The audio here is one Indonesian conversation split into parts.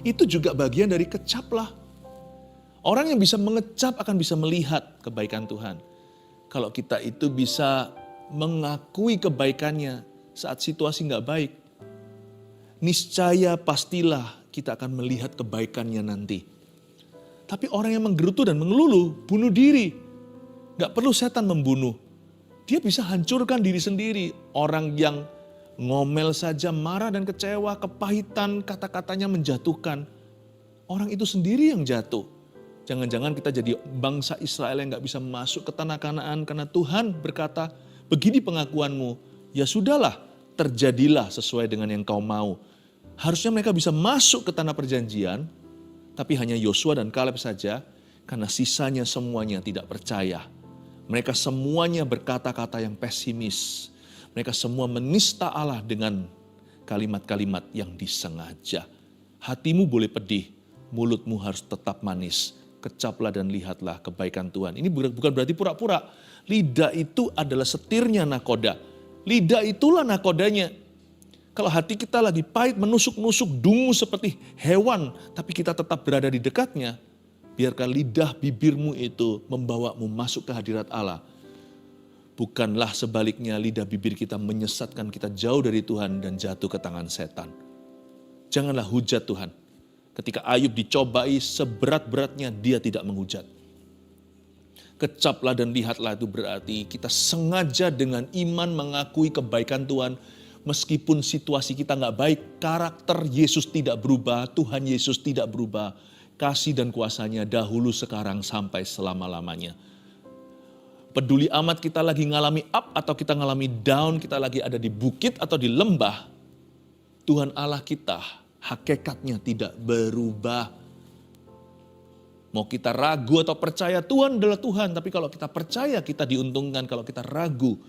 Itu juga bagian dari kecaplah. Orang yang bisa mengecap akan bisa melihat kebaikan Tuhan. Kalau kita itu bisa mengakui kebaikannya saat situasi nggak baik, niscaya pastilah kita akan melihat kebaikannya nanti. Tapi orang yang menggerutu dan mengelulu, bunuh diri. Nggak perlu setan membunuh. Dia bisa hancurkan diri sendiri. Orang yang ngomel saja, marah dan kecewa, kepahitan, kata-katanya menjatuhkan. Orang itu sendiri yang jatuh. Jangan-jangan kita jadi bangsa Israel yang gak bisa masuk ke tanah Kanaan karena Tuhan berkata, begini pengakuanmu, ya sudahlah, terjadilah sesuai dengan yang kau mau. Harusnya mereka bisa masuk ke tanah perjanjian, tapi hanya Yosua dan Kaleb saja, karena sisanya semuanya tidak percaya. Mereka semuanya berkata-kata yang pesimis. Mereka semua menista Allah dengan kalimat-kalimat yang disengaja. Hatimu boleh pedih, mulutmu harus tetap manis. Kecaplah dan lihatlah kebaikan Tuhan. Ini bukan berarti pura-pura. Lidah itu adalah setirnya nakoda. Lidah itulah nakodanya. Kalau hati kita lagi pahit, menusuk-nusuk, dungu seperti hewan, tapi kita tetap berada di dekatnya, biarkan lidah bibirmu itu membawamu masuk ke hadirat Allah. Bukanlah sebaliknya lidah bibir kita menyesatkan kita jauh dari Tuhan dan jatuh ke tangan setan. Janganlah hujat Tuhan. Ketika Ayub dicobai seberat-beratnya, dia tidak menghujat. Kecaplah dan lihatlah itu berarti kita sengaja dengan iman mengakui kebaikan Tuhan. Meskipun situasi kita nggak baik, karakter Yesus tidak berubah, Tuhan Yesus tidak berubah. Kasih dan kuasanya dahulu, sekarang, sampai selama-lamanya. Peduli amat kita lagi ngalami up atau kita ngalami down, kita lagi ada di bukit atau di lembah. Tuhan Allah kita hakikatnya tidak berubah. Mau kita ragu atau percaya, Tuhan adalah Tuhan. Tapi kalau kita percaya, kita diuntungkan. Kalau kita ragu,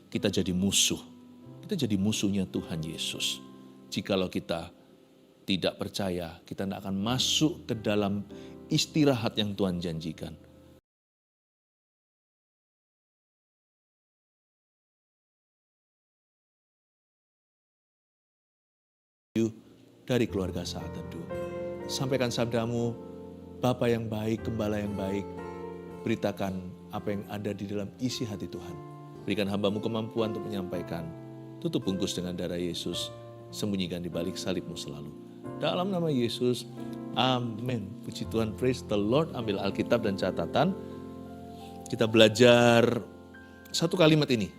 kita jadi musuh. Kita jadi musuhnya Tuhan Yesus. Jikalau kita tidak percaya, kita tidak akan masuk ke dalam istirahat yang Tuhan janjikan. Dari keluarga Saat Teduh. Sampaikan sabdamu, Bapa yang baik, Gembala yang baik. Beritakan apa yang ada di dalam isi hati Tuhan. Berikan hambamu kemampuan untuk menyampaikan. Tutup bungkus dengan darah Yesus. Sembunyikan di balik salibmu selalu. Dalam nama Yesus, amin. Puji Tuhan, praise the Lord. Ambil Alkitab dan catatan. Kita belajar satu kalimat ini.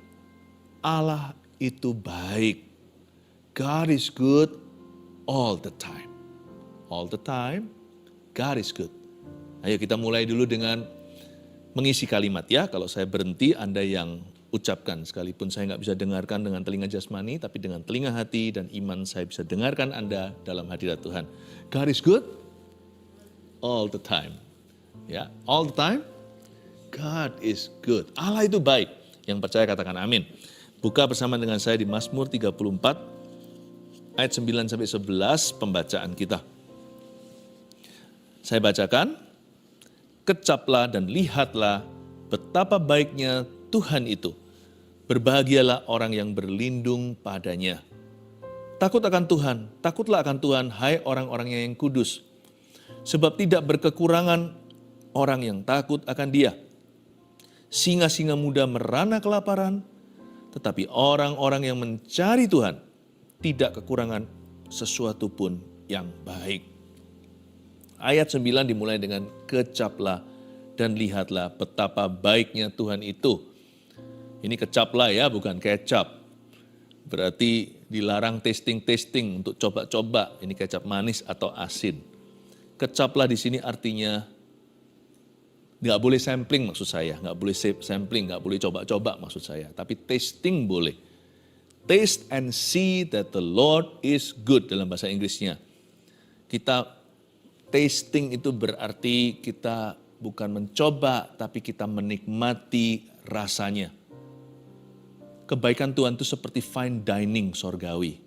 Allah itu baik. God is good all the time. All the time, God is good. Ayo kita mulai dulu dengan mengisi kalimat ya. Kalau saya berhenti, Anda yang ucapkan. Sekalipun saya nggak bisa dengarkan dengan telinga jasmani, tapi dengan telinga hati dan iman saya bisa dengarkan Anda dalam hadirat Tuhan. God is good all the time. Ya, all the time, God is good. Allah itu baik. Yang percaya katakan amin. Buka bersama dengan saya di Mazmur 34, ayat 9-11 pembacaan kita. Saya bacakan, kecaplah dan lihatlah betapa baiknya Tuhan itu. Berbahagialah orang yang berlindung padanya. Takut akan Tuhan, takutlah akan Tuhan, hai orang-orangnya yang kudus. Sebab tidak berkekurangan orang yang takut akan Dia. Singa-singa muda merana kelaparan, tetapi orang-orang yang mencari Tuhan tidak kekurangan sesuatu pun yang baik. Ayat 9 dimulai dengan kecaplah dan lihatlah betapa baiknya Tuhan itu. Ini kecaplah ya, bukan kecap. Berarti dilarang testing-testing untuk coba-coba. Ini kecap manis atau asin. Kecaplah di sini artinya nggak boleh sampling maksud saya. Nggak boleh sampling, nggak boleh coba-coba maksud saya. Tapi tasting boleh. Taste and see that the Lord is good dalam bahasa Inggrisnya. Kita tasting itu berarti kita bukan mencoba, tapi kita menikmati rasanya. Kebaikan Tuhan itu seperti fine dining sorgawi.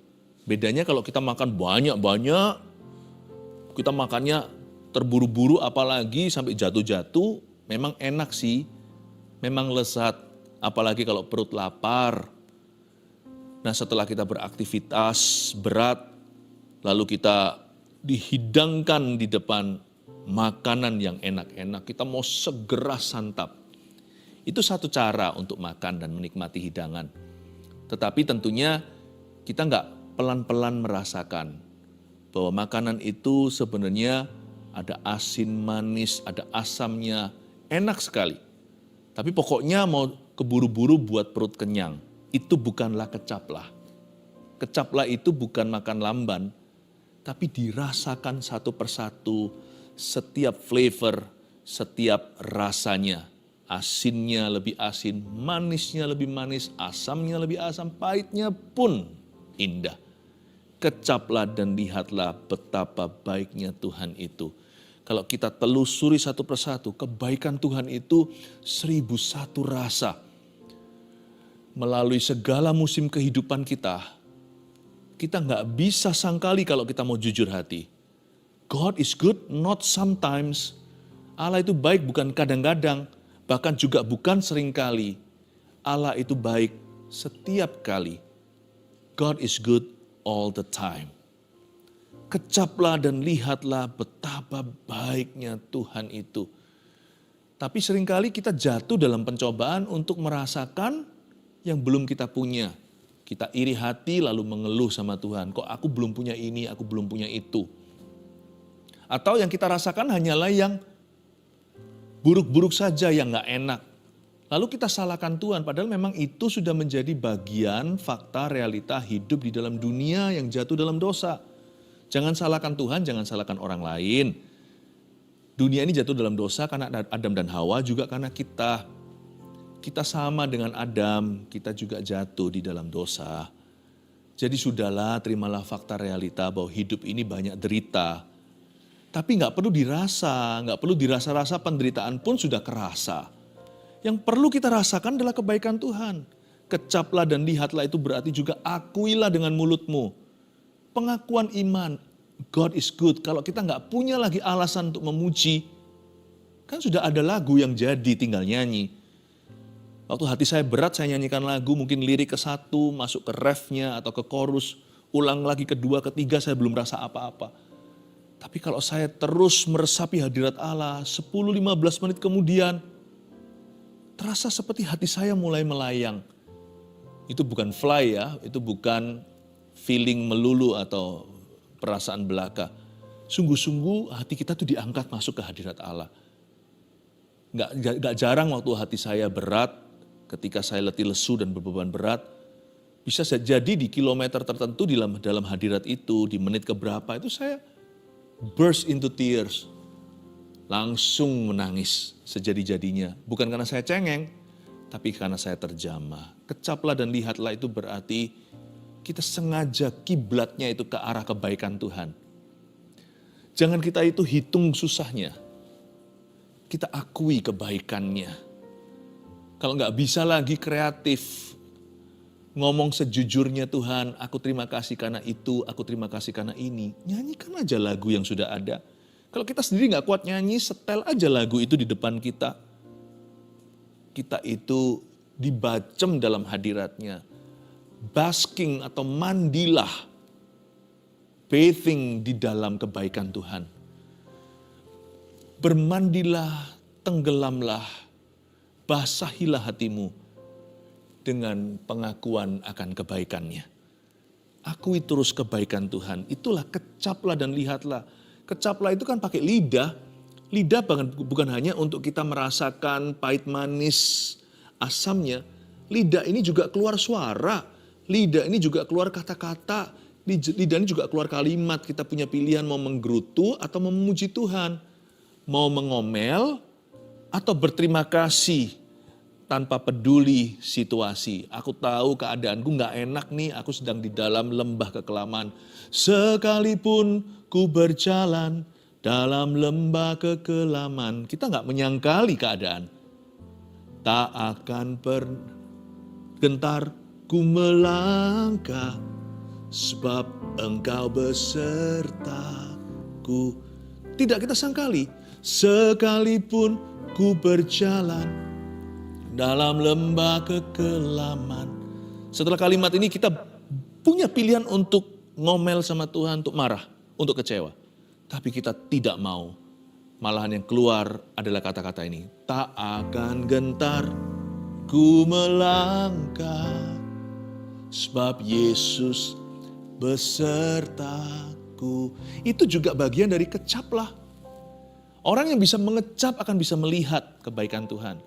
Bedanya kalau kita makan banyak-banyak, kita makannya terburu-buru apalagi sampai jatuh-jatuh, memang enak sih, memang lezat. Apalagi kalau perut lapar. Nah setelah kita beraktivitas berat, lalu kita dihidangkan di depan makanan yang enak-enak, kita mau segera santap. Itu satu cara untuk makan dan menikmati hidangan. Tetapi tentunya kita nggak pelan-pelan merasakan bahwa makanan itu sebenarnya ada asin, manis, ada asamnya, enak sekali. Tapi pokoknya mau keburu-buru buat perut kenyang. Itu bukanlah kecaplah. Kecaplah itu bukan makan lamban, tapi dirasakan satu persatu, setiap flavor, setiap rasanya. Asinnya lebih asin, manisnya lebih manis, asamnya lebih asam, pahitnya pun indah. Kecaplah dan lihatlah betapa baiknya Tuhan itu. Kalau kita telusuri satu persatu, kebaikan Tuhan itu 1001 rasa. Melalui segala musim kehidupan kita nggak bisa sangkali kalau kita mau jujur hati. God is good, not sometimes. Allah itu baik bukan kadang-kadang, bahkan juga bukan seringkali. Allah itu baik setiap kali. God is good all the time. Kecaplah dan lihatlah betapa baiknya Tuhan itu. Tapi seringkali kita jatuh dalam pencobaan untuk merasakan yang belum kita punya. Kita iri hati lalu mengeluh sama Tuhan. Kok aku belum punya ini, aku belum punya itu. Atau yang kita rasakan hanyalah yang buruk-buruk saja, yang gak enak. Lalu kita salahkan Tuhan, padahal memang itu sudah menjadi bagian fakta realita hidup di dalam dunia yang jatuh dalam dosa. Jangan salahkan Tuhan, jangan salahkan orang lain. Dunia ini jatuh dalam dosa karena Adam dan Hawa, juga karena kita. Kita sama dengan Adam, kita juga jatuh di dalam dosa. Jadi sudahlah, terimalah fakta realita bahwa hidup ini banyak derita. Tapi nggak perlu dirasa-rasa, penderitaan pun sudah kerasa. Yang perlu kita rasakan adalah kebaikan Tuhan. Kecaplah dan lihatlah itu berarti juga akuilah dengan mulutmu. Pengakuan iman, God is good. Kalau kita nggak punya lagi alasan untuk memuji, kan sudah ada lagu yang jadi, tinggal nyanyi. Waktu hati saya berat, saya nyanyikan lagu, mungkin lirik ke satu, masuk ke refnya atau ke chorus, ulang lagi kedua, ketiga, saya belum rasa apa-apa. Tapi kalau saya terus meresapi hadirat Allah, 10-15 menit kemudian, terasa seperti hati saya mulai melayang. Itu bukan fly ya, itu bukan feeling melulu atau perasaan belaka. Sungguh-sungguh hati kita tuh diangkat masuk ke hadirat Allah. Gak jarang waktu hati saya berat, ketika saya letih lesu dan berbeban berat, bisa jadi di kilometer tertentu dalam hadirat itu, di menit keberapa itu saya burst into tears. Langsung menangis sejadi-jadinya. Bukan karena saya cengeng, tapi karena saya terjamah. Kecaplah dan lihatlah itu berarti kita sengaja kiblatnya itu ke arah kebaikan Tuhan. Jangan kita itu hitung susahnya. Kita akui kebaikannya. Kalau nggak bisa lagi kreatif, ngomong sejujurnya Tuhan, aku terima kasih karena itu, aku terima kasih karena ini. Nyanyikan aja lagu yang sudah ada. Kalau kita sendiri nggak kuat nyanyi, setel aja lagu itu di depan kita. Kita itu dibacem dalam hadiratnya. Basking atau mandilah, bathing di dalam kebaikan Tuhan. Bermandilah, tenggelamlah, basahilah hatimu dengan pengakuan akan kebaikannya. Akui terus kebaikan Tuhan. Itulah kecaplah dan lihatlah. Kecaplah itu kan pakai lidah. Lidah bukan hanya untuk kita merasakan pahit manis asamnya. Lidah ini juga keluar suara. Lidah ini juga keluar kata-kata. Lidah ini juga keluar kalimat. Kita punya pilihan mau menggerutu atau memuji Tuhan. Mau mengomel atau berterima kasih tanpa peduli situasi. Aku tahu keadaanku gak enak nih, aku sedang di dalam lembah kekelaman. Sekalipun ku berjalan dalam lembah kekelaman. Kita gak menyangkali keadaan. Tak akan gentar ku melangkah, sebab engkau besertaku. Tidak kita sangkali, sekalipun ku berjalan dalam lembah kekelaman. Setelah kalimat ini kita punya pilihan untuk ngomel sama Tuhan, untuk marah, untuk kecewa. Tapi kita tidak mau. Malahan yang keluar adalah kata-kata ini. Tak akan gentar ku melangkah, sebab Yesus besertaku. Itu juga bagian dari kecaplah. Orang yang bisa mengecap akan bisa melihat kebaikan Tuhan.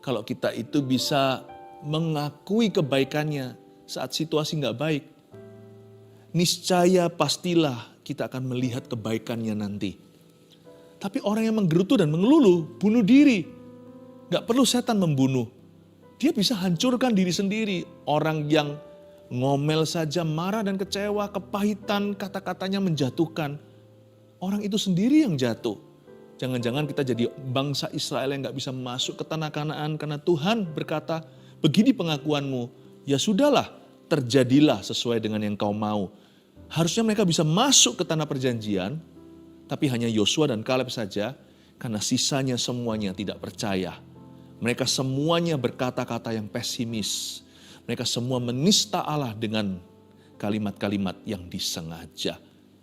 Kalau kita itu bisa mengakui kebaikannya saat situasi nggak baik, niscaya pastilah kita akan melihat kebaikannya nanti. Tapi orang yang menggerutu dan mengeluluh, bunuh diri. Nggak perlu setan membunuh. Dia bisa hancurkan diri sendiri. Orang yang ngomel saja, marah dan kecewa, kepahitan, kata-katanya menjatuhkan. Orang itu sendiri yang jatuh. Jangan-jangan kita jadi bangsa Israel yang gak bisa masuk ke tanah Kanaan karena Tuhan berkata, begini pengakuanmu, ya sudahlah, terjadilah sesuai dengan yang kau mau. Harusnya mereka bisa masuk ke tanah perjanjian, tapi hanya Yosua dan Kaleb saja, karena sisanya semuanya tidak percaya. Mereka semuanya berkata-kata yang pesimis. Mereka semua menista Allah dengan kalimat-kalimat yang disengaja.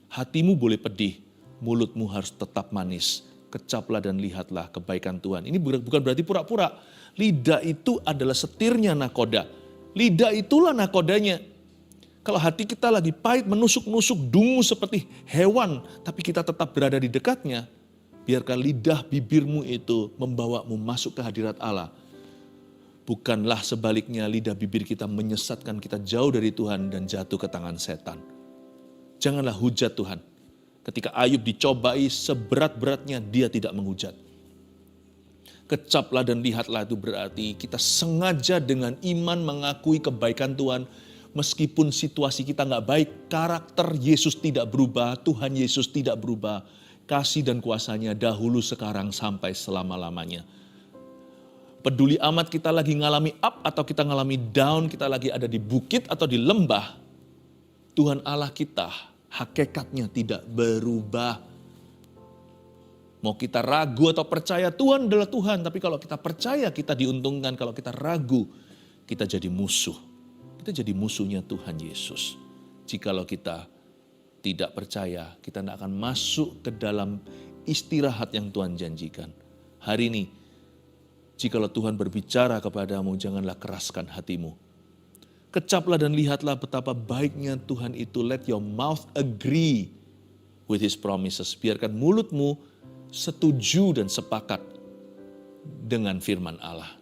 Hatimu boleh pedih, mulutmu harus tetap manis. Kecaplah dan lihatlah kebaikan Tuhan. Ini bukan berarti pura-pura. Lidah itu adalah setirnya nakoda. Lidah itulah nakodanya. Kalau hati kita lagi pahit, menusuk-nusuk, dungu seperti hewan, tapi kita tetap berada di dekatnya, biarkan lidah bibirmu itu membawamu masuk ke hadirat Allah. Bukanlah sebaliknya lidah bibir kita menyesatkan kita jauh dari Tuhan dan jatuh ke tangan setan. Janganlah hujat Tuhan. Ketika Ayub dicobai seberat-beratnya, dia tidak menghujat. Kecaplah dan lihatlah itu berarti kita sengaja dengan iman mengakui kebaikan Tuhan. Meskipun situasi kita nggak baik, karakter Yesus tidak berubah, Tuhan Yesus tidak berubah. Kasih dan kuasanya dahulu, sekarang, sampai selama-lamanya. Peduli amat kita lagi ngalami up atau kita ngalami down, kita lagi ada di bukit atau di lembah. Tuhan Allah kita hakikatnya tidak berubah. Mau kita ragu atau percaya, Tuhan adalah Tuhan. Tapi kalau kita percaya, kita diuntungkan. Kalau kita ragu, kita jadi musuh. Kita jadi musuhnya Tuhan Yesus. Jikalau kita tidak percaya, kita tidak akan masuk ke dalam istirahat yang Tuhan janjikan. Hari ini, jikalau Tuhan berbicara kepadamu, janganlah keraskan hatimu. Kecaplah dan lihatlah betapa baiknya Tuhan itu. Let your mouth agree with his promises. Biarkan mulutmu setuju dan sepakat dengan firman Allah.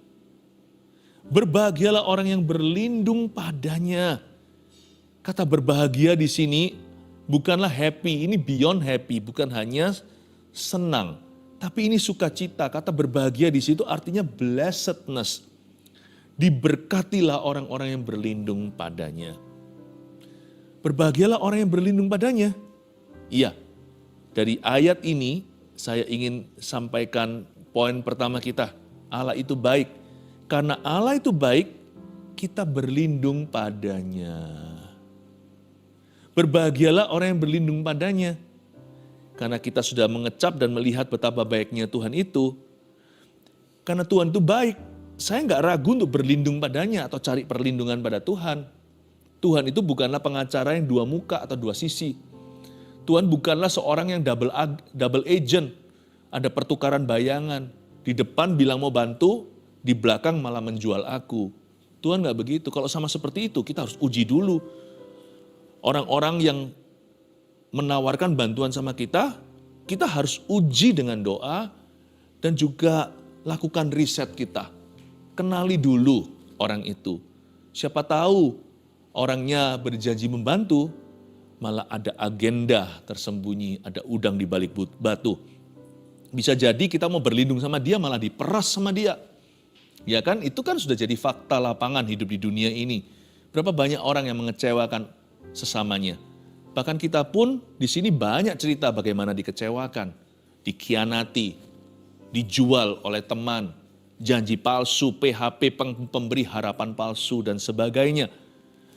Berbahagialah orang yang berlindung padanya. Kata berbahagia di sini bukanlah happy, ini beyond happy, bukan hanya senang. Tapi ini sukacita. Kata berbahagia di situ artinya blessedness. Diberkatilah orang-orang yang berlindung padanya. Berbahagialah orang yang berlindung padanya. Iya, dari ayat ini saya ingin sampaikan poin pertama kita. Allah itu baik. Karena Allah itu baik, kita berlindung padanya. Berbahagialah orang yang berlindung padanya. Karena kita sudah mengecap dan melihat betapa baiknya Tuhan itu. Karena Tuhan itu baik. Saya nggak ragu untuk berlindung padanya atau cari perlindungan pada Tuhan. Tuhan itu bukanlah pengacara yang dua muka atau dua sisi. Tuhan bukanlah seorang yang double agent. Ada pertukaran bayangan. Di depan bilang mau bantu, di belakang malah menjual aku. Tuhan nggak begitu. Kalau sama seperti itu, kita harus uji dulu. Orang-orang yang menawarkan bantuan sama kita harus uji dengan doa dan juga lakukan riset kita. Kenali dulu orang itu. Siapa tahu orangnya berjanji membantu, malah ada agenda tersembunyi, ada udang di balik batu. Bisa jadi kita mau berlindung sama dia, malah diperas sama dia. Ya kan, itu kan sudah jadi fakta lapangan hidup di dunia ini. Berapa banyak orang yang mengecewakan sesamanya. Bahkan kita pun di sini banyak cerita bagaimana dikecewakan, dikhianati, dijual oleh teman, janji palsu, PHP, pemberi harapan palsu, dan sebagainya.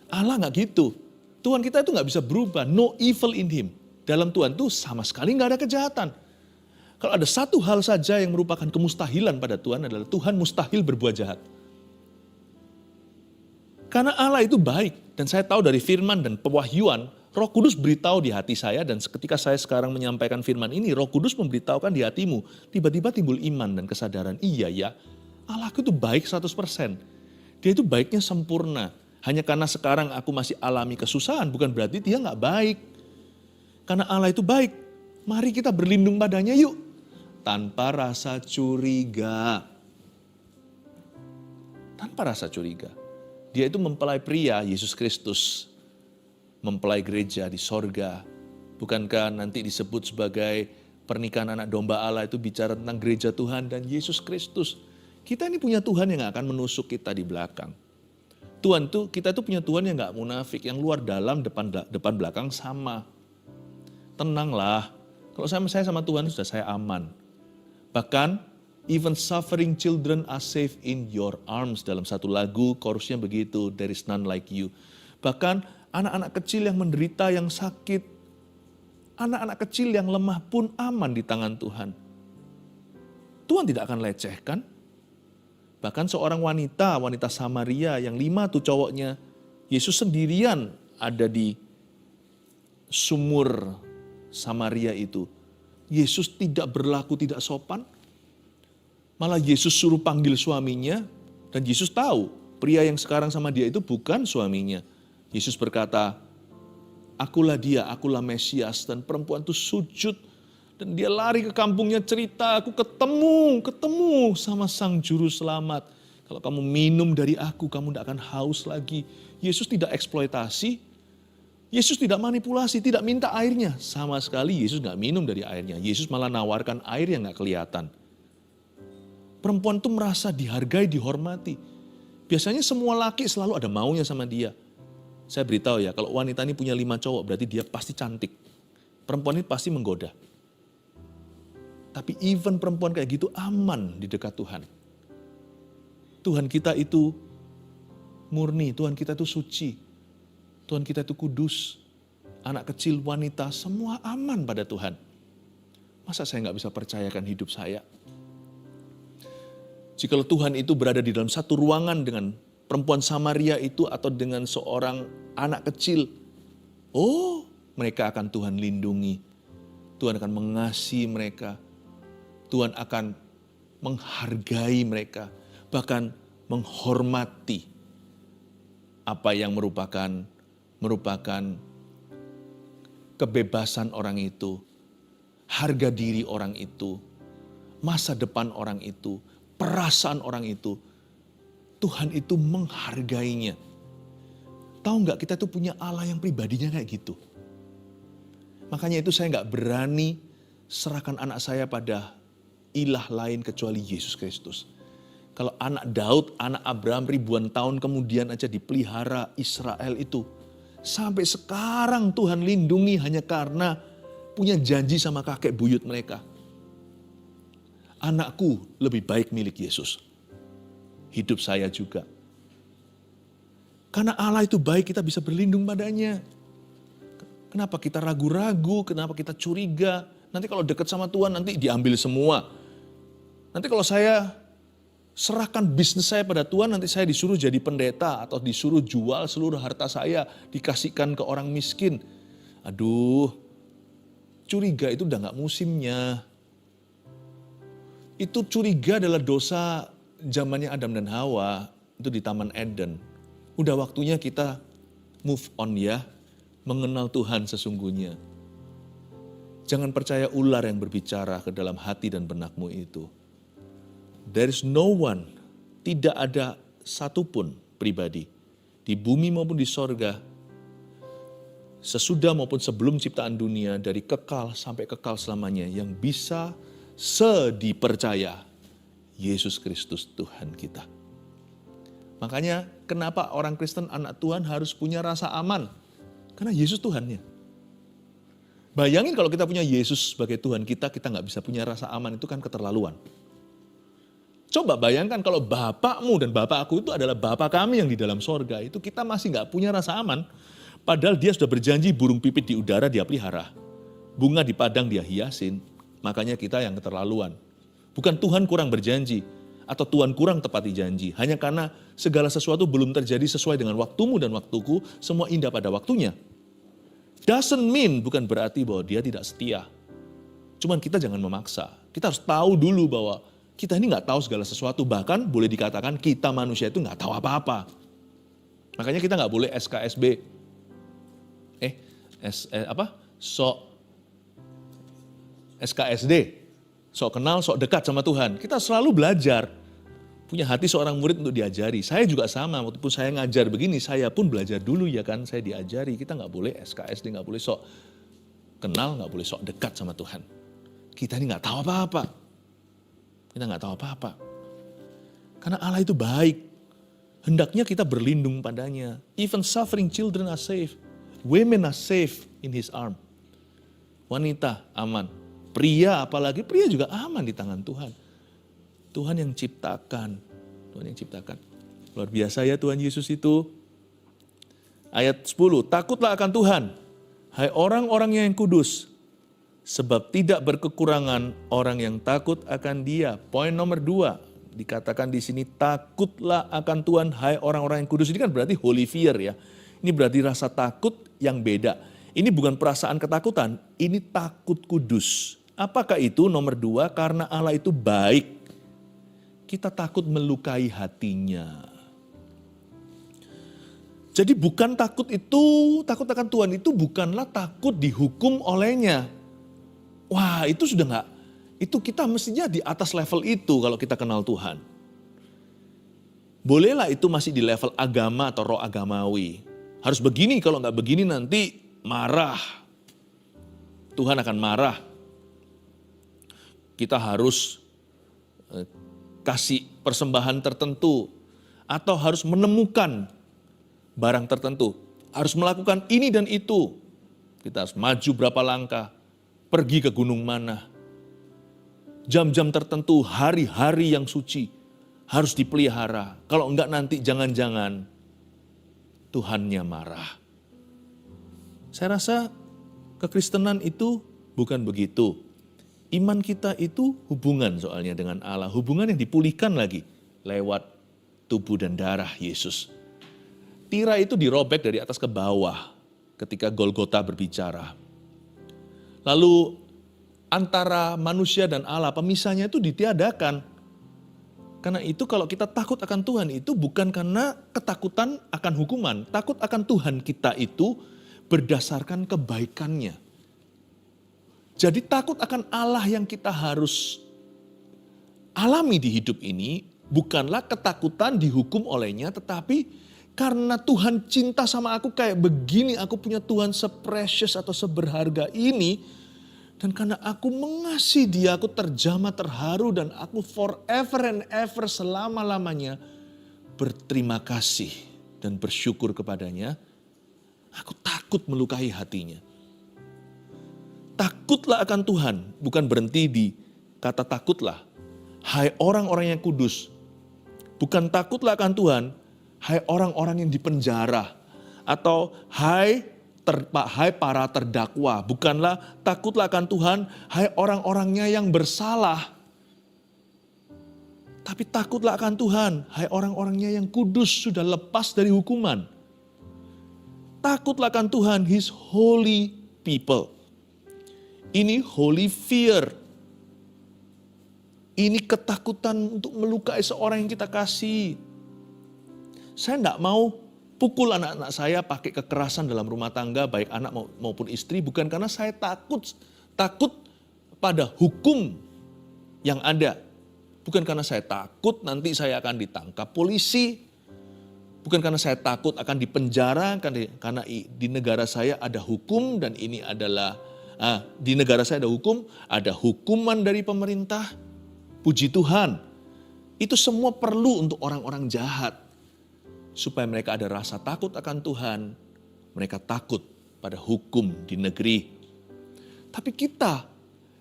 Allah nggak gitu. Tuhan kita itu nggak bisa berubah. No evil in him. Dalam Tuhan itu sama sekali nggak ada kejahatan. Kalau ada satu hal saja yang merupakan kemustahilan pada Tuhan adalah Tuhan mustahil berbuat jahat. Karena Allah itu baik. Dan saya tahu dari firman dan pewahyuan, Roh Kudus beritahu di hati saya dan ketika saya sekarang menyampaikan firman ini, Roh Kudus memberitahukan di hatimu. Tiba-tiba timbul iman dan kesadaran, iya ya, Allahku itu baik 100%. Dia itu baiknya sempurna. Hanya karena sekarang aku masih alami kesusahan, bukan berarti dia nggak baik. Karena Allah itu baik, mari kita berlindung padanya yuk. Tanpa rasa curiga. Tanpa rasa curiga. Dia itu mempelai pria, Yesus Kristus. Mempelai gereja di sorga. Bukankah nanti disebut sebagai pernikahan anak domba Allah itu bicara tentang gereja Tuhan dan Yesus Kristus. Kita ini punya Tuhan yang gak akan menusuk kita di belakang. Kita tuh punya Tuhan yang gak munafik, yang luar dalam depan belakang sama. Tenanglah, kalau saya sama Tuhan sudah saya aman. Bahkan, even suffering children are safe in your arms. Dalam satu lagu, chorusnya begitu, there is none like you. Bahkan, anak-anak kecil yang menderita, yang sakit, anak-anak kecil yang lemah pun aman di tangan Tuhan. Tuhan tidak akan lecehkan. Bahkan seorang wanita Samaria yang 5 tuh cowoknya, Yesus sendirian ada di sumur Samaria itu. Yesus tidak berlaku tidak sopan. Malah Yesus suruh panggil suaminya dan Yesus tahu pria yang sekarang sama dia itu bukan suaminya. Yesus berkata, akulah dia, akulah Mesias. Dan perempuan itu sujud. Dan dia lari ke kampungnya cerita, aku ketemu sama sang juru selamat. Kalau kamu minum dari aku, kamu tidak akan haus lagi. Yesus tidak eksploitasi. Yesus tidak manipulasi, tidak minta airnya. Sama sekali Yesus nggak minum dari airnya. Yesus malah nawarkan air yang nggak kelihatan. Perempuan itu merasa dihargai, dihormati. Biasanya semua laki selalu ada maunya sama dia. Saya beritahu ya, kalau wanita ini punya 5 cowok, berarti dia pasti cantik. Perempuan ini pasti menggoda. Tapi even perempuan kayak gitu aman di dekat Tuhan. Tuhan kita itu murni, Tuhan kita itu suci. Tuhan kita itu kudus. Anak kecil, wanita, semua aman pada Tuhan. Masa saya nggak bisa percayakan hidup saya? Jikalau Tuhan itu berada di dalam satu ruangan dengan perempuan Samaria itu atau dengan seorang anak kecil. Oh, mereka akan Tuhan lindungi. Tuhan akan mengasihi mereka. Tuhan akan menghargai mereka. Bahkan menghormati apa yang merupakan kebebasan orang itu. Harga diri orang itu. Masa depan orang itu. Perasaan orang itu. Tuhan itu menghargainya. Tahu nggak kita tuh punya Allah yang pribadinya kayak gitu. Makanya itu saya nggak berani serahkan anak saya pada ilah lain kecuali Yesus Kristus. Kalau anak Daud, anak Abraham ribuan tahun kemudian aja dipelihara Israel itu. Sampai sekarang Tuhan lindungi hanya karena punya janji sama kakek buyut mereka. Anakku lebih baik milik Yesus. Hidup saya juga. Karena Allah itu baik, kita bisa berlindung padanya. Kenapa kita ragu-ragu, kenapa kita curiga. Nanti kalau dekat sama Tuhan nanti diambil semua. Nanti kalau saya serahkan bisnis saya pada Tuhan, nanti saya disuruh jadi pendeta atau disuruh jual seluruh harta saya, dikasihkan ke orang miskin. Aduh, curiga itu udah gak musimnya. Itu curiga adalah dosa zamannya Adam dan Hawa, itu di Taman Eden. Udah waktunya kita move on ya, mengenal Tuhan sesungguhnya. Jangan percaya ular yang berbicara ke dalam hati dan benakmu itu. There is no one, tidak ada satupun pribadi, di bumi maupun di sorga, sesudah maupun sebelum ciptaan dunia, dari kekal sampai kekal selamanya, yang bisa dipercaya Yesus Kristus Tuhan kita. Makanya kenapa orang Kristen anak Tuhan harus punya rasa aman? Karena Yesus Tuhannya. Bayangin kalau kita punya Yesus sebagai Tuhan kita nggak bisa punya rasa aman, itu kan keterlaluan. Coba bayangkan kalau bapakmu dan bapakku itu adalah bapak kami yang di dalam sorga, itu kita masih nggak punya rasa aman. Padahal dia sudah berjanji burung pipit di udara dia pelihara. Bunga di padang dia hiasin, makanya kita yang keterlaluan. Bukan Tuhan kurang berjanji, atau Tuhan kurang tepati janji. Hanya karena segala sesuatu belum terjadi sesuai dengan waktumu dan waktuku, semua indah pada waktunya. Doesn't mean, bukan berarti bahwa dia tidak setia. Cuman kita jangan memaksa. Kita harus tahu dulu bahwa kita ini nggak tahu segala sesuatu. Bahkan boleh dikatakan kita manusia itu nggak tahu apa-apa. Makanya kita nggak boleh SKSB. SKSD. Sok kenal, sok dekat sama Tuhan. Kita selalu belajar. Punya hati seorang murid untuk diajari. Saya juga sama, waktu pun saya ngajar begini, saya pun belajar dulu ya kan. Saya diajari, kita nggak boleh SKSD, nggak boleh sok kenal, nggak boleh sok dekat sama Tuhan. Kita ini nggak tahu apa-apa. Kita nggak tahu apa-apa. Karena Allah itu baik. Hendaknya kita berlindung padanya. Even suffering children are safe. Women are safe in His arm. Wanita aman. Pria apalagi, pria juga aman di tangan Tuhan. Tuhan yang ciptakan. Tuhan yang ciptakan. Luar biasa ya Tuhan Yesus itu. Ayat 10. Takutlah akan Tuhan. Hai orang-orang yang kudus. Sebab tidak berkekurangan orang yang takut akan Dia. Poin nomor 2. Dikatakan di sini takutlah akan Tuhan. Hai orang-orang yang kudus. Ini kan berarti holy fear ya. Ini berarti rasa takut yang beda. Ini bukan perasaan ketakutan. Ini takut kudus. Apakah itu? Nomor 2. Karena Allah itu baik. Kita takut melukai hatinya. Jadi bukan takut akan Tuhan itu bukanlah takut dihukum olehnya. Wah itu sudah enggak, itu kita mestinya di atas level itu kalau kita kenal Tuhan. Bolehlah itu masih di level agama atau roh agamawi. Harus begini, kalau enggak begini nanti marah. Tuhan akan marah. Kita harus kasih persembahan tertentu atau harus menemukan barang tertentu, harus melakukan ini dan itu. Kita harus maju berapa langkah, pergi ke gunung mana. Jam-jam tertentu, hari-hari yang suci harus dipelihara. Kalau enggak nanti jangan-jangan Tuhannya marah. Saya rasa kekristenan itu bukan begitu. Iman kita itu hubungan soalnya dengan Allah. Hubungan yang dipulihkan lagi lewat tubuh dan darah Yesus. Tirai itu dirobek dari atas ke bawah ketika Golgota berbicara. Lalu antara manusia dan Allah, pemisahnya itu ditiadakan. Karena itu kalau kita takut akan Tuhan itu bukan karena ketakutan akan hukuman. Takut akan Tuhan kita itu berdasarkan kebaikannya. Jadi takut akan Allah yang kita harus alami di hidup ini bukanlah ketakutan dihukum olehnya, tetapi karena Tuhan cinta sama aku kayak begini, aku punya Tuhan se-precious atau seberharga ini, dan karena aku mengasihi Dia, aku terjamah terharu dan aku forever and ever selama-lamanya berterima kasih dan bersyukur kepadanya, aku takut melukai hatinya. Takutlah akan Tuhan, bukan berhenti di kata takutlah. Hai orang-orang yang kudus. Bukan takutlah akan Tuhan, hai orang-orang yang dipenjara. Atau hai para terdakwa. Bukanlah takutlah akan Tuhan, hai orang-orangnya yang bersalah. Tapi takutlah akan Tuhan, hai orang-orangnya yang kudus sudah lepas dari hukuman. Takutlah akan Tuhan, His holy people. Ini holy fear. Ini ketakutan untuk melukai seorang yang kita kasih. Saya tidak mau pukul anak-anak saya pakai kekerasan dalam rumah tangga, baik anak maupun istri, bukan karena saya takut pada hukum yang ada. Bukan karena saya takut nanti saya akan ditangkap polisi. Bukan karena saya takut akan dipenjara, karena di negara saya ada hukum dan ini adalah di negara saya ada hukum, ada hukuman dari pemerintah. Puji Tuhan, itu semua perlu untuk orang-orang jahat. Supaya mereka ada rasa takut akan Tuhan, mereka takut pada hukum di negeri. Tapi kita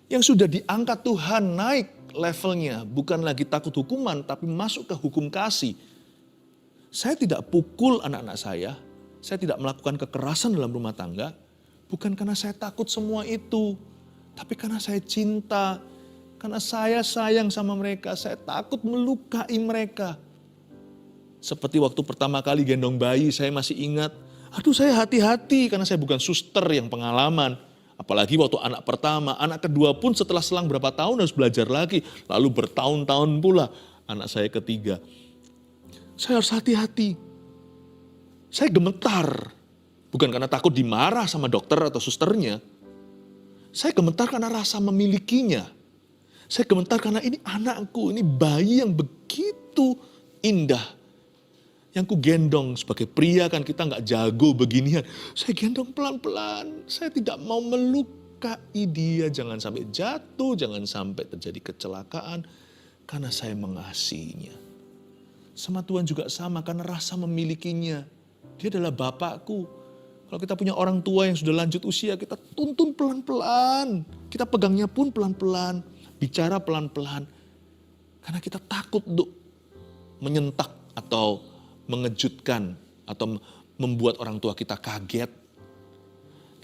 yang sudah diangkat Tuhan naik levelnya, bukan lagi takut hukuman, tapi masuk ke hukum kasih. Saya tidak pukul anak-anak saya tidak melakukan kekerasan dalam rumah tangga, bukan karena saya takut semua itu, tapi karena saya cinta, karena saya sayang sama mereka, saya takut melukai mereka. Seperti waktu pertama kali gendong bayi, saya masih ingat, Aduh, saya hati-hati karena saya bukan suster yang pengalaman. Apalagi waktu anak pertama, anak kedua pun setelah selang berapa tahun harus belajar lagi. Lalu bertahun-tahun pula anak saya ketiga. Saya harus hati-hati. Saya gemetar. Bukan karena takut dimarah sama dokter atau susternya. Saya gemetar karena rasa memilikinya. Saya gemetar karena ini anakku, ini bayi yang begitu indah. Yang ku gendong sebagai pria kan kita nggak jago beginian. Saya gendong pelan-pelan. Saya tidak mau melukai dia. Jangan sampai jatuh, jangan sampai terjadi kecelakaan. Karena saya mengasihinya. Sama Tuhan juga sama karena rasa memilikinya. Dia adalah Bapakku. Kalau kita punya orang tua yang sudah lanjut usia, kita tuntun pelan-pelan. Kita pegangnya pun pelan-pelan. Bicara pelan-pelan. Karena kita takut untuk menyentak atau mengejutkan atau membuat orang tua kita kaget.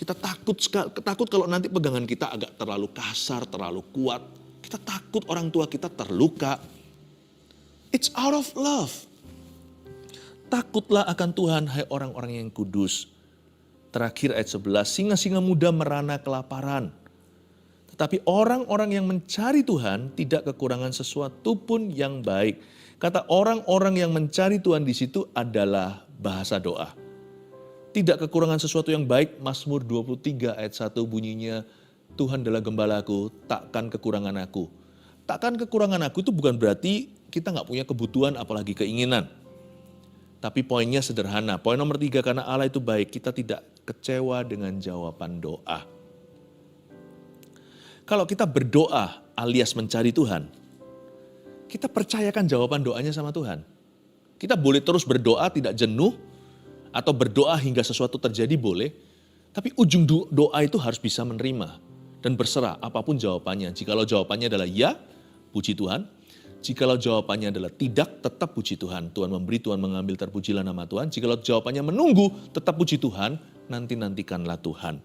Kita takut kalau nanti pegangan kita agak terlalu kasar, terlalu kuat. Kita takut orang tua kita terluka. It's out of love. Takutlah akan Tuhan, hai orang-orang yang kudus. Terakhir ayat 11, singa-singa muda merana kelaparan. Tetapi orang-orang yang mencari Tuhan tidak kekurangan sesuatu pun yang baik. Kata orang-orang yang mencari Tuhan di situ adalah bahasa doa. Tidak kekurangan sesuatu yang baik, Mazmur 23 ayat 1 bunyinya, Tuhan adalah gembalaku, takkan kekurangan aku. Takkan kekurangan aku itu bukan berarti kita nggak punya kebutuhan apalagi keinginan. Tapi poinnya sederhana, poin nomor 3, karena Allah itu baik, kita tidak kecewa dengan jawaban doa. Kalau kita berdoa alias mencari Tuhan, kita percayakan jawaban doanya sama Tuhan. Kita boleh terus berdoa tidak jenuh, atau berdoa hingga sesuatu terjadi boleh, tapi ujung doa itu harus bisa menerima dan berserah apapun jawabannya. Jikalau jawabannya adalah ya, puji Tuhan. Jikalau jawabannya adalah tidak, tetap puji Tuhan. Tuhan memberi, Tuhan mengambil, terpujilah nama Tuhan. Jikalau jawabannya menunggu, tetap puji Tuhan, nanti-nantikanlah Tuhan.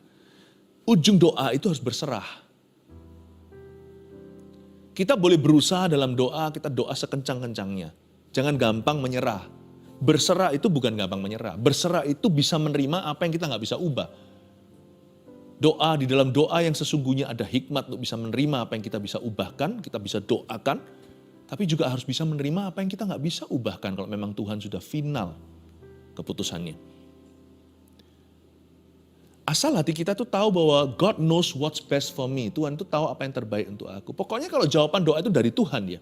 Ujung doa itu harus berserah. Kita boleh berusaha dalam doa, kita doa sekencang-kencangnya. Jangan gampang menyerah. Berserah itu bukan gampang menyerah. Berserah itu bisa menerima apa yang kita nggak bisa ubah. Doa, di dalam doa yang sesungguhnya ada hikmat untuk bisa menerima apa yang kita bisa ubahkan, kita bisa doakan. Tapi juga harus bisa menerima apa yang kita nggak bisa ubahkan kalau memang Tuhan sudah final keputusannya. Asal hati kita tuh tahu bahwa God knows what's best for me. Tuhan tuh tahu apa yang terbaik untuk aku. Pokoknya kalau jawaban doa itu dari Tuhan ya.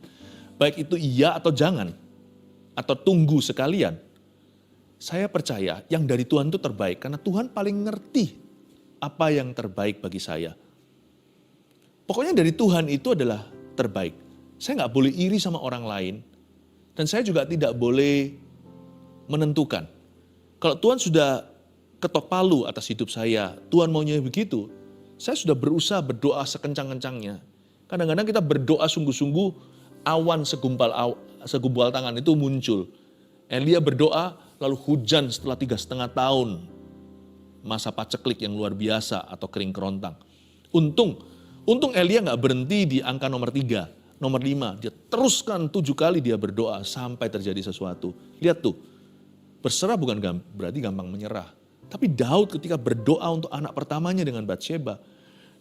Baik itu iya atau jangan. Atau tunggu sekalian. Saya percaya yang dari Tuhan itu terbaik. Karena Tuhan paling ngerti apa yang terbaik bagi saya. Pokoknya dari Tuhan itu adalah terbaik. Saya nggak boleh iri sama orang lain. Dan saya juga tidak boleh menentukan. Kalau Tuhan sudah ketok palu atas hidup saya, Tuhan maunya begitu. Saya sudah berusaha berdoa sekencang-kencangnya. Kadang-kadang kita berdoa sungguh-sungguh, awan segumpal tangan itu muncul. Elia berdoa, lalu hujan setelah 3,5 tahun. Masa paceklik yang luar biasa atau kering kerontang. Untung Elia nggak berhenti di angka nomor 3, nomor 5. Dia teruskan 7 kali dia berdoa sampai terjadi sesuatu. Lihat tuh, berserah bukan berarti gampang menyerah. Tapi Daud ketika berdoa untuk anak pertamanya dengan Batsheba,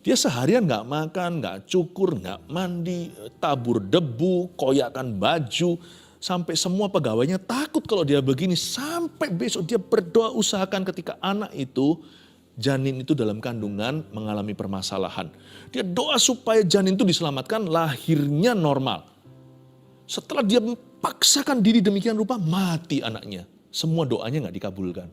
dia seharian gak makan, gak cukur, gak mandi, tabur debu, koyakan baju, sampai semua pegawainya takut kalau dia begini. Sampai besok dia berdoa usahakan ketika anak itu, janin itu dalam kandungan mengalami permasalahan. Dia doa supaya janin itu diselamatkan, lahirnya normal. Setelah dia memaksakan diri demikian rupa, mati anaknya. Semua doanya gak dikabulkan.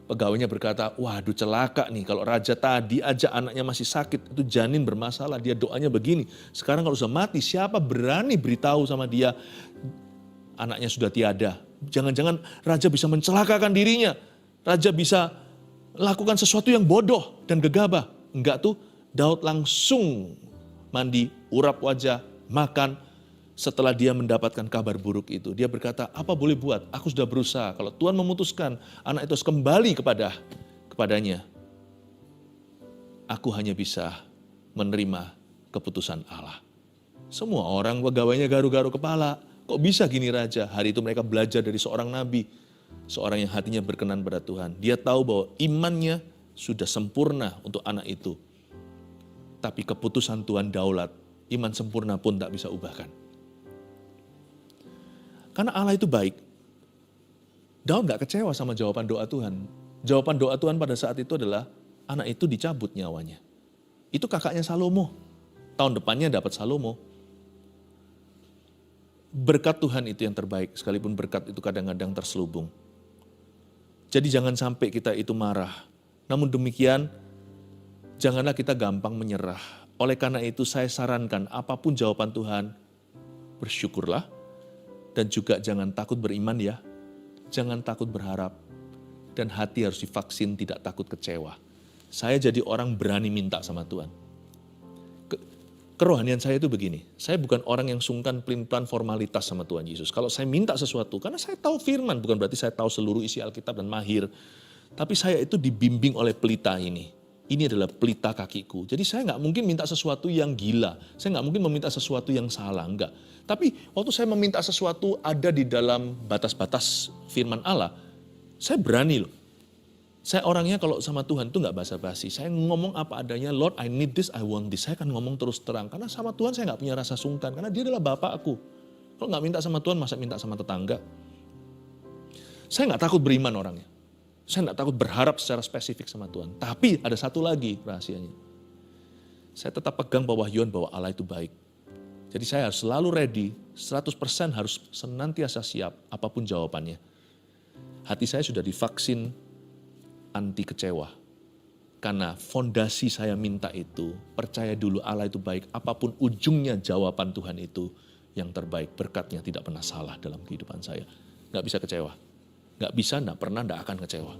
Pegawainya berkata, waduh celaka nih kalau raja tadi aja anaknya masih sakit, itu janin bermasalah, dia doanya begini. Sekarang kalau sudah mati, siapa berani beritahu sama dia anaknya sudah tiada. Jangan-jangan raja bisa mencelakakan dirinya. Raja bisa lakukan sesuatu yang bodoh dan gegabah. Enggak tuh, Daud langsung mandi, urap wajah, makan. Setelah dia mendapatkan kabar buruk itu, dia berkata, apa boleh buat? Aku sudah berusaha. Kalau Tuhan memutuskan anak itu harus kembali kepadanya, aku hanya bisa menerima keputusan Allah. Semua orang pegawainya garu-garu kepala. Kok bisa gini raja? Hari itu mereka belajar dari seorang nabi. Seorang yang hatinya berkenan pada Tuhan. Dia tahu bahwa imannya sudah sempurna untuk anak itu. Tapi keputusan Tuhan daulat, iman sempurna pun tak bisa ubahkan. Karena Allah itu baik. Daud gak kecewa sama jawaban doa Tuhan. Jawaban doa Tuhan pada saat itu adalah anak itu dicabut nyawanya. Itu kakaknya Salomo. Tahun depannya dapat Salomo. Berkat Tuhan itu yang terbaik, sekalipun berkat itu kadang-kadang terselubung. Jadi jangan sampai kita itu marah. Namun demikian, janganlah kita gampang menyerah. Oleh karena itu saya sarankan apapun jawaban Tuhan, bersyukurlah. Dan juga jangan takut beriman ya. Jangan takut berharap. Dan hati harus divaksin tidak takut kecewa. Saya jadi orang berani minta sama Tuhan. Kerohanian saya itu begini, saya bukan orang yang sungkan pelin-pelan formalitas sama Tuhan Yesus. Kalau saya minta sesuatu, karena saya tahu firman, bukan berarti saya tahu seluruh isi Alkitab dan mahir. Tapi saya itu dibimbing oleh pelita ini. Ini adalah pelita kakiku. Jadi saya nggak mungkin minta sesuatu yang gila. Saya nggak mungkin meminta sesuatu yang salah, enggak. Tapi waktu saya meminta sesuatu ada di dalam batas-batas firman Allah, saya berani loh. Saya orangnya kalau sama Tuhan tuh nggak basa-basi. Saya ngomong apa adanya, Lord I need this, I want this. Saya akan ngomong terus terang. Karena sama Tuhan saya nggak punya rasa sungkan. Karena dia adalah Bapak aku. Kalau nggak minta sama Tuhan, masa minta sama tetangga? Saya nggak takut beriman orangnya. Saya nggak takut berharap secara spesifik sama Tuhan. Tapi ada satu lagi rahasianya. Saya tetap pegang pewahyuan bahwa Allah itu baik. Jadi saya harus selalu ready, 100% harus senantiasa siap apapun jawabannya. Hati saya sudah divaksin anti kecewa. Karena fondasi saya minta itu, percaya dulu Allah itu baik, apapun ujungnya jawaban Tuhan itu yang terbaik, berkatnya tidak pernah salah dalam kehidupan saya. Nggak bisa kecewa. Nggak bisa, nggak pernah, nggak akan kecewa.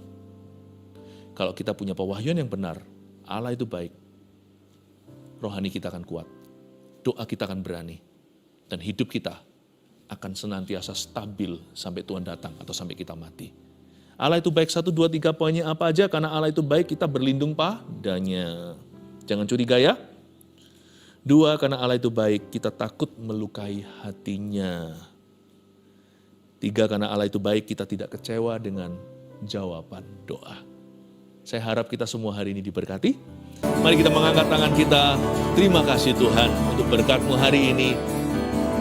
Kalau kita punya pewahyuan yang benar, Allah itu baik, rohani kita akan kuat, doa kita akan berani, dan hidup kita akan senantiasa stabil sampai Tuhan datang atau sampai kita mati. Allah itu baik, 1, 2, 3 poinnya apa aja? Karena Allah itu baik, kita berlindung padanya. Jangan curiga ya. 2, karena Allah itu baik, kita takut melukai hatinya. 3, karena Allah itu baik, kita tidak kecewa dengan jawaban doa. Saya harap kita semua hari ini diberkati. Mari kita mengangkat tangan kita. Terima kasih Tuhan untuk berkat-Mu hari ini.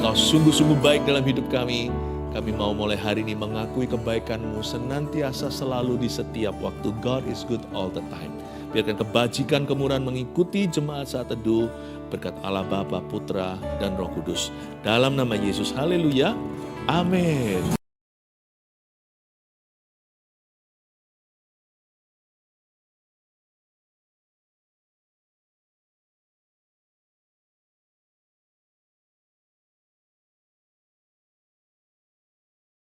Kau sungguh-sungguh baik dalam hidup kami. Kami mau mulai hari ini mengakui kebaikan-Mu senantiasa selalu di setiap waktu. God is good all the time. Biarkan kebajikan kemurahan mengikuti jemaat saat teduh. Berkat Allah Bapa, Putra, dan Roh Kudus. Dalam nama Yesus, haleluya. Amin.